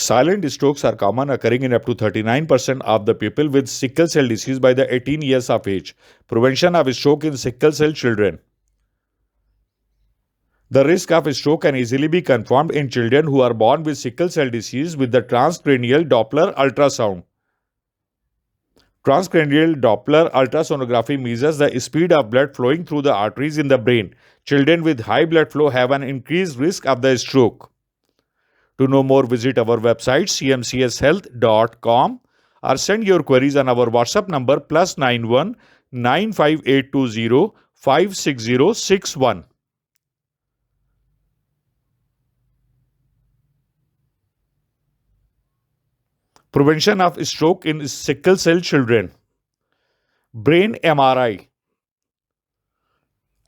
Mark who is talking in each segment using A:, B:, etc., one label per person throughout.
A: Silent strokes are common, occurring in up to 39% of the people with sickle cell disease by the 18 years of age. Prevention of stroke in sickle cell children. The risk of stroke can easily be confirmed in children who are born with sickle cell disease with the transcranial Doppler ultrasound. Transcranial Doppler ultrasonography measures the speed of blood flowing through the arteries in the brain. Children with high blood flow have an increased risk of the stroke. To know more, visit our website cmcshealth.com or send your queries on our WhatsApp number +91 95820 56061. Prevention of stroke in sickle cell children. Brain MRI.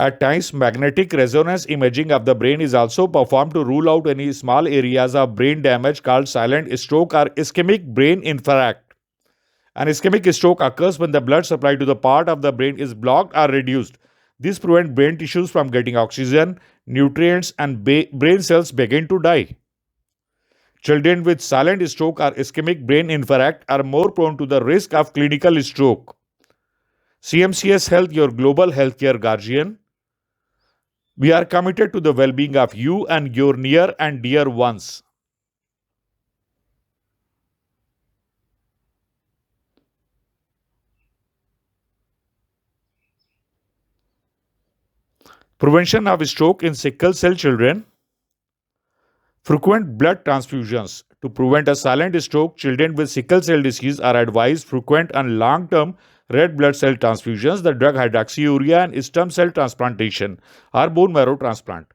A: At times, magnetic resonance imaging of the brain is also performed to rule out any small areas of brain damage called silent stroke or ischemic brain infarct. An ischemic stroke occurs when the blood supply to the part of the brain is blocked or reduced. This prevents brain tissues from getting oxygen, nutrients, and brain cells begin to die. Children with silent stroke or ischemic brain infarct are more prone to the risk of clinical stroke. CMCS Health, your global healthcare guardian. We are committed to the well-being of you and your near and dear ones. Prevention of stroke in sickle cell children. Frequent blood transfusions. To prevent a silent stroke, children with sickle cell disease are advised frequent and long-term red blood cell transfusions, the drug hydroxyurea, and stem cell transplantation or bone marrow transplant.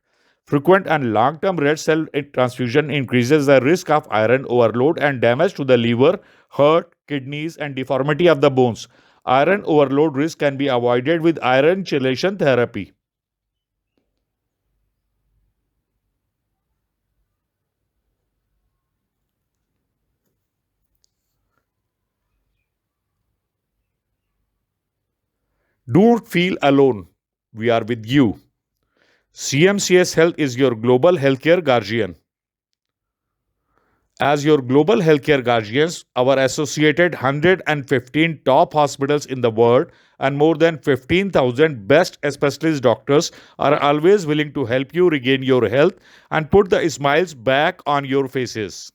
A: Frequent and long-term red cell transfusion increases the risk of iron overload and damage to the liver, heart, kidneys, and deformity of the bones. Iron overload risk can be avoided with iron chelation therapy. Don't feel alone. We are with you. CMCS Health is your global healthcare guardian. As your global healthcare guardians, our associated 115 top hospitals in the world and more than 15,000 best specialist doctors are always willing to help you regain your health and put the smiles back on your faces.